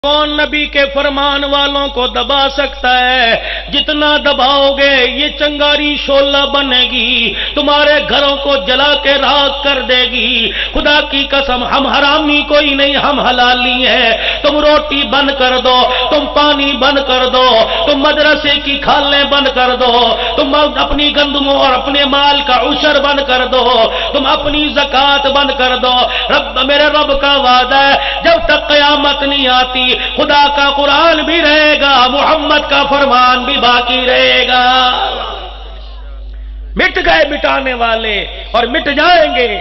کون نبی کے فرمان والوں کو دبا سکتا ہے؟ جتنا دباؤ گے یہ چنگاری شعلہ بنے گی، تمہارے گھروں کو جلا کے راکھ کر دے گی۔ خدا کی قسم ہم حرامی کوئی نہیں، ہم حلالی ہیں۔ تم روٹی بند کر دو، تم پانی بند کر دو، تم مدرسے کی کھالیں بند کر دو، تم اپنی گندموں اور اپنے مال کا عشر بند کر دو، تم اپنی زکوٰۃ بند کر دو۔ میرے رب کا وعدہ ہے جب تک قیامت نہیں آتی خدا کا قرآن بھی رہے گا، محمد کا فرمان بھی باقی رہے گا۔ مٹ گئے مٹانے والے اور مٹ جائیں گے۔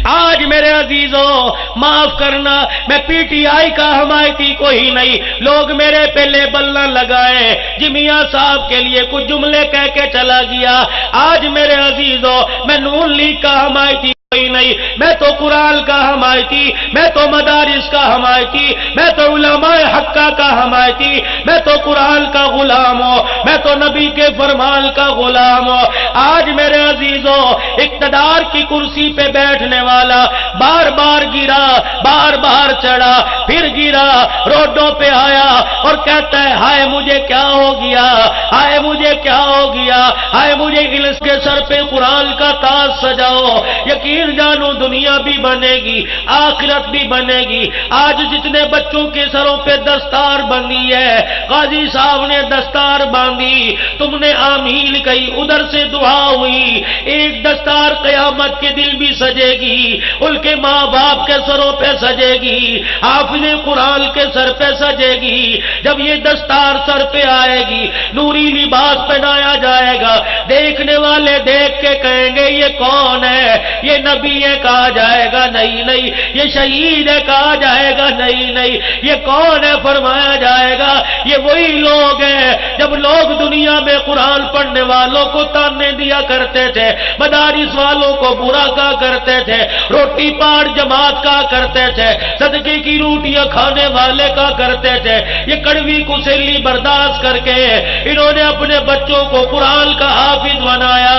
آج میرے عزیزوں معاف کرنا، میں پی ٹی آئی کا حمایتی کوئی نہیں، لوگ میرے پہ لیبل نہ لگائیں، جی میاں صاحب کے لیے کچھ جملے کہہ کے چلا گیا۔ آج میرے عزیزوں میں نون لیگ کا حمایتی کوئی نہیں، میں تو قرآن کا حمایتی، میں تو مدارس کا حمایتی، میں تو علماء حقہ کا حمایتی، میں تو قرآن کا غلام ہوں، میں تو نبی کے فرمان کا غلام ہوں۔ آج میرے عزیزوں اقتدار کی کرسی پہ بیٹھنے والا بار بار گرا، بار بار چڑھا، پھر گرا، روڈوں پہ آیا اور کہتا ہے ہائے مجھے کیا ہو گیا، ہائے مجھے کیا ہو گیا، ہائے مجھے اس کے سر پہ قرآن کا تاج سجاؤ۔ یقین جانو دنیا بھی بنے گی، آخرت بھی بنے گی۔ آج جتنے بچوں کے سروں پہ دستار بندھی ہے، قاضی صاحب نے دستار باندھی، تم نے آمین کہی، ادھر سے دعا ہوئی، ایک دستار قیامت کے دل بھی سجے گی، ان کے ماں باپ کے سروں پہ سجے گی، حافظ قرآن کے سر پہ سجے گی۔ جب یہ دستار سر پہ آئے گی، نوری لباس پہنایا جائے گا، دیکھنے والے دیکھ کے کہیں گے یہ کون ہے؟ یہ نبی ہے کہا جائے گا نہیں نہیں، یہ شہید ہے کہا جائے گا نہیں نہیں، یہ کون ہے فرمایا جائے گا یہ وہی لوگ ہیں جب لوگ دنیا میں قرآن پڑھنے والوں کو تانے دیا کرتے تھے، مدارس والوں کو برا کہا کرتے تھے، روٹی پاڑ جماعت کہا کرتے تھے، صدقے کی روٹیاں کھانے والے کہا کرتے تھے۔ یہ کڑوی کسیلی برداشت کر کے انہوں نے اپنے بچوں کو قرآن کا حافظ بنایا،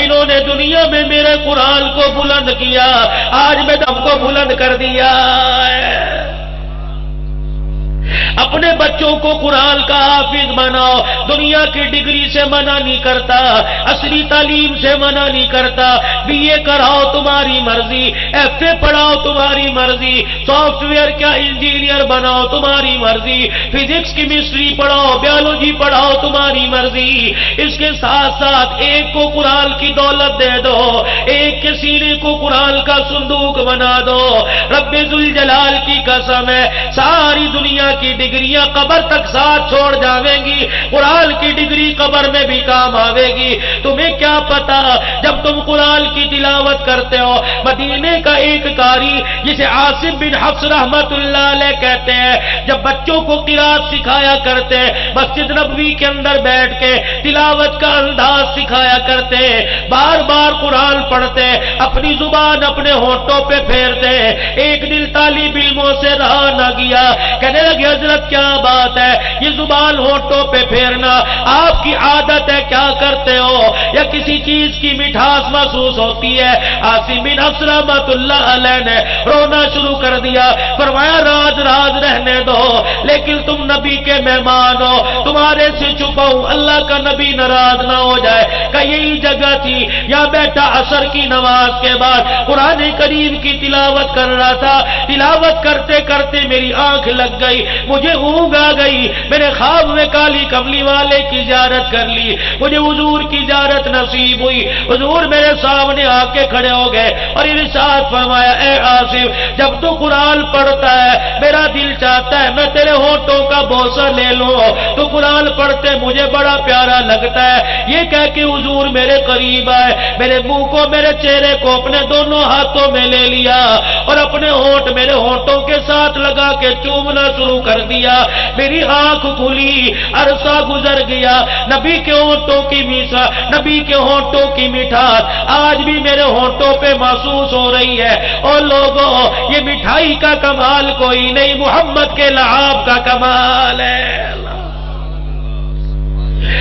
انہوں نے دنیا میں میرے قرآن کو بلند کیا، آج میں دم کو بلند کر دیا ہے۔ اپنے بچوں کو قرآن کا حافظ بناؤ، دنیا کی ڈگری سے منع نہیں کرتا، اصلی تعلیم سے منع نہیں کرتا، بی اے کراؤ تمہاری مرضی، ایف اے پڑھاؤ تمہاری مرضی، سافٹ ویئر کا انجینئر بناؤ تمہاری مرضی، فزکس کیمسٹری پڑھاؤ، بیولوجی پڑھاؤ تمہاری مرضی۔ اس کے ساتھ ساتھ ایک کو قرآن کی دولت دے دو، ایک کے سینے کو قرآن کا صندوق بنا دو۔ رب ذوالجلال کی قسم ہے ساری دنیا کی ڈگریاں قبر تک ساتھ چھوڑ جاویں گی، قرآن کی ڈگری قبر میں بھی کام آوے گی۔ تمہیں کیا پتا جب تم قرآن کی تلاوت کرتے ہو، مدینے کا ایک قاری جسے عاصم بن حفص رحمت اللہ علیہ کہتے ہیں، جب بچوں کو قرات سکھایا کرتے، مسجد نبوی کے اندر بیٹھ کے تلاوت کا انداز سکھایا کرتے، بار بار قرآن پڑھتے، اپنی زبان اپنے ہونٹوں پہ پھیرتے۔ ایک دل طالب علموں سے رہا نہ گیا، کہنے لگے حضرت کیا بات ہے، یہ زبان ہونٹوں پہ پھیرنا آپ کی عادت ہے کیا کرتے ہو، یا کسی چیز کی مٹھاس محسوس ہوتی ہے؟ عاصم بن حفص رحمت اللہ علیہ نے رونا شروع کر دیا، فرمایا راز راز رہنے دو، لیکن تم نبی کے مہمان ہو، تمہارے سے چھپاؤں اللہ کا نبی ناراض نہ ہو جائے۔ کہ یہی جگہ تھی یا بیٹا عصر کی نماز کے بعد قرآن کریم کی تلاوت کر رہا تھا، تلاوت کرتے کرتے میری آنکھ لگ گئی، مجھے اونگ آ گئی، میرے خواب میں کالی کملی والے کی زیارت کر لی، مجھے حضور کی زیارت نصیب ہوئی، حضور میرے سامنے آ کے کھڑے ہو گئے اور ارشاد فرمایا اے عاصم جب تو قرآن پڑھتا ہے میرا دل چاہتا ہے میں تیرے ہونٹوں کا بوسہ لے لوں، تو قرآن پڑھتے مجھے بڑا پیارا لگتا ہے۔ یہ کہہ کے حضور میرے قریب آئے، میرے منہ کو میرے چہرے کو اپنے دونوں ہاتھوں میں لے لیا اور اپنے ہونٹ میرے ہونٹوں کے ساتھ لگا کے چومنا شروع کر دیا۔ میری آنکھ کھلی، عرصہ گزر گیا، نبی کے ہونٹوں کی میسا، نبی کے ہونٹوں کی مٹھاس آج بھی میرے ہونٹوں پہ محسوس ہو رہی ہے۔ اور لوگوں یہ مٹھائی کا کمال کوئی نہیں، محمد کے لعاب کا کمال ہے۔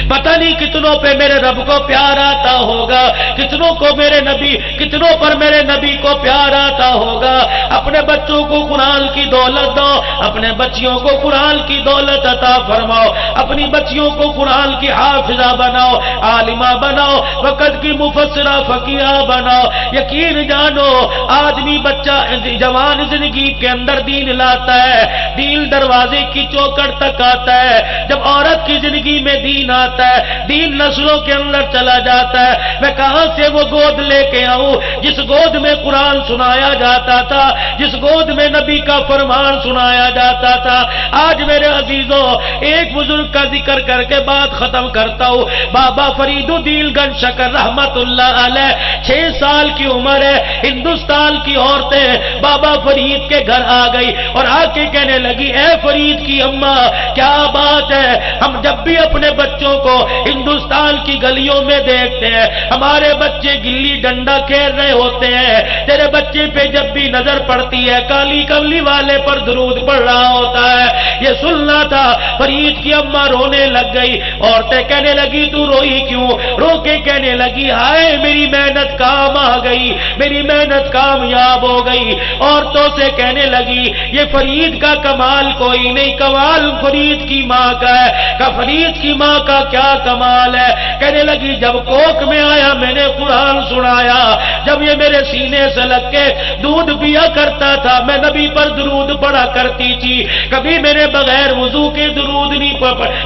پتہ نہیں کتنوں پہ میرے رب کو پیار آتا ہوگا، کتنوں کو میرے نبی، کتنوں پر میرے نبی کو پیار آتا ہوگا۔ اپنے بچوں کو قرآن کی دولت دو، اپنے بچیوں کو قرآن کی دولت عطا فرماؤ، اپنی بچیوں کو قرآن کی حافظہ بناؤ، عالمہ بناؤ، وقت کی مفسرہ فقیہ بناؤ۔ یقین جانو آدمی بچہ جوان زندگی کے اندر دین لاتا ہے، دین دروازے کی چوکٹ تک آتا ہے۔ جب عورت کی زندگی میں دین آتا ہے، دین نسلوں کے اندر چلا جاتا ہے۔ میں کہاں سے وہ گود لے کے آؤں جس گود میں قرآن سنایا جاتا تھا، جس گود میں نبی کا فرمان سنایا جاتا تھا۔ آج میرے عزیزوں ایک بزرگ کا ذکر کر کے بات ختم کرتا ہوں۔ بابا فرید الدین گنج شکر رحمت اللہ علیہ، 6 سال کی عمر ہے، ہندوستان کی عورتیں بابا فرید کے گھر آ گئی اور آ کے کہنے لگی اے فرید کی اماں کیا بات ہے، ہم جب بھی اپنے بچوں کو ہندوستان کی گلیوں میں دیکھتے ہیں، ہمارے بچے گلی ڈنڈا کھیل رہے ہوتے ہیں، تیرے بچے پہ جب بھی نظر پڑتی ہے کالی کملی والے پر درود پڑھ رہا ہوتا ہے۔ یہ سننا تھا۔ فرید کی اماں رونے لگ گئی، عورتیں کہنے لگی تو روئی کیوں؟ رو کے کہنے لگی ہائے میری محنت کام آ گئی، میری محنت کامیاب ہو گئی۔ عورتوں سے کہنے لگی یہ فرید کا کمال کوئی نہیں، کمال فرید کی ماں کا ہے۔ کہ فرید کی ماں کا کیا کمال ہے؟ کہنے لگی جب کوک میں آیا میں نے قرآن سنایا، جب یہ میرے سینے سے لگ کے دودھ پیا کرتا تھا میں نبی پر درود پڑھا کرتی تھی، کبھی میں نے بغیر وضو کے درود نہیں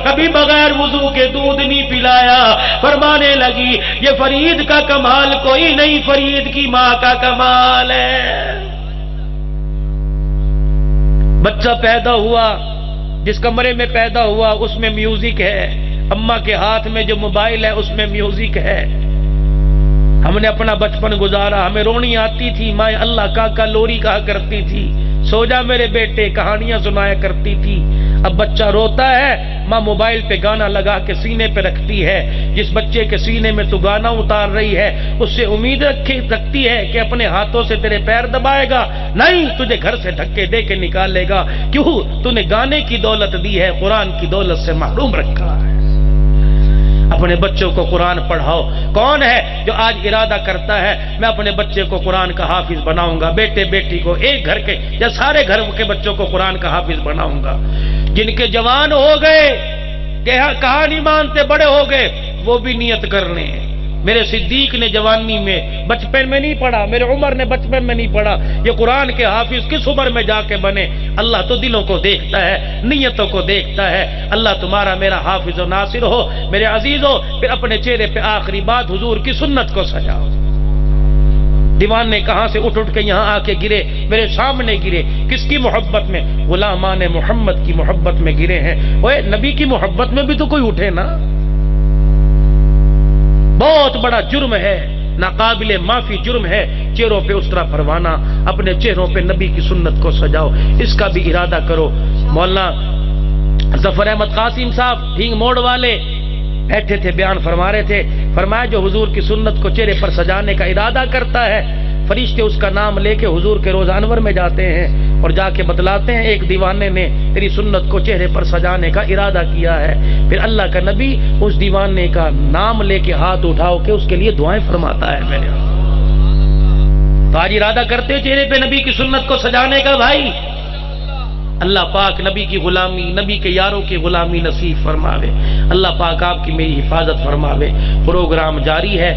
کبھی بغیر وضو کے دودھ نہیں پلایا۔ فرمانے لگی یہ فرید کا کمال کوئی نہیں، فرید کی ماں کا کمال ہے۔ بچہ پیدا ہوا، جس کمرے میں پیدا ہوا اس میں میوزک ہے، اماں کے ہاتھ میں جو موبائل ہے اس میں میوزک ہے۔ ہم نے اپنا بچپن گزارا، ہمیں رونی آتی تھی، ماں اللہ کا لوری کہا کرتی تھی، سو جا میرے بیٹے کہانیاں سنایا کرتی تھی۔ اب بچہ روتا ہے، ماں موبائل پہ گانا لگا کے سینے پہ رکھتی ہے۔ جس بچے کے سینے میں تو گانا اتار رہی ہے اس سے امید رکھتی ہے کہ اپنے ہاتھوں سے تیرے پیر دبائے گا، نہیں تجھے گھر سے دھکے دے کے نکالے گا۔ کیوں؟ تو نے گانے کی دولت دی ہے، قرآن کی دولت سے محروم رکھا ہے۔ اپنے بچوں کو قرآن پڑھاؤ۔ کون ہے جو آج ارادہ کرتا ہے میں اپنے بچے کو قرآن کا حافظ بناؤں گا، بیٹے بیٹی کو، ایک گھر کے یا سارے گھر کے بچوں کو قرآن کا حافظ بناؤں گا؟ جن کے جوان ہو گئے، کہا نہیں مانتے، بڑے ہو گئے، وہ بھی نیت کر لیں۔ میرے صدیق نے جوانی میں بچپن میں نہیں پڑھا، میرے عمر نے بچپن میں نہیں پڑھا، یہ قرآن کے حافظ کس عمر میں جا کے بنے؟ اللہ تو دلوں کو دیکھتا ہے، نیتوں کو دیکھتا ہے۔ اللہ تمہارا میرا حافظ و ناصر ہو۔ میرے عزیزوں پھر اپنے چہرے پہ آخری بات حضور کی سنت کو سجاؤ۔ دیوان نے کہاں سے اٹھ کے یہاں آ کے گرے، میرے سامنے گرے، کس کی محبت میں؟ غلامان محمد کی محبت میں گرے ہیں۔ اوے نبی کی محبت میں بھی تو کوئی اٹھے نا۔ بہت بڑا جرم ہے، ناقابل معافی جرم ہے چہروں پہ اس طرح پروانا۔ اپنے چہروں پہ نبی کی سنت کو سجاؤ، اس کا بھی ارادہ کرو۔ مولانا ظفر احمد قاسم صاحب ڈھینگ موڑ والے بیٹھے تھے، بیان فرما رہے تھے، فرمایا جو حضور کی سنت کو چہرے پر سجانے کا ارادہ کرتا ہے فرشتے اس کا نام لے کے حضور کے روزہ انور میں جاتے ہیں اور جا کے بتلاتے ہیں ایک دیوانے نے تیری سنت کو چہرے پر سجانے کا ارادہ کیا ہے۔ پھر اللہ کا نبی اس دیوانے کا نام لے کے ہاتھ اٹھاؤ کے اس کے لیے دعائیں فرماتا ہے۔ میرے تو آج ارادہ کرتے چہرے پہ نبی کی سنت کو سجانے کا بھائی، اللہ پاک نبی کی غلامی، نبی کے یاروں کی غلامی نصیب فرماوے۔ اللہ پاک آپ کی میری حفاظت فرماوے۔ پروگرام جاری ہے،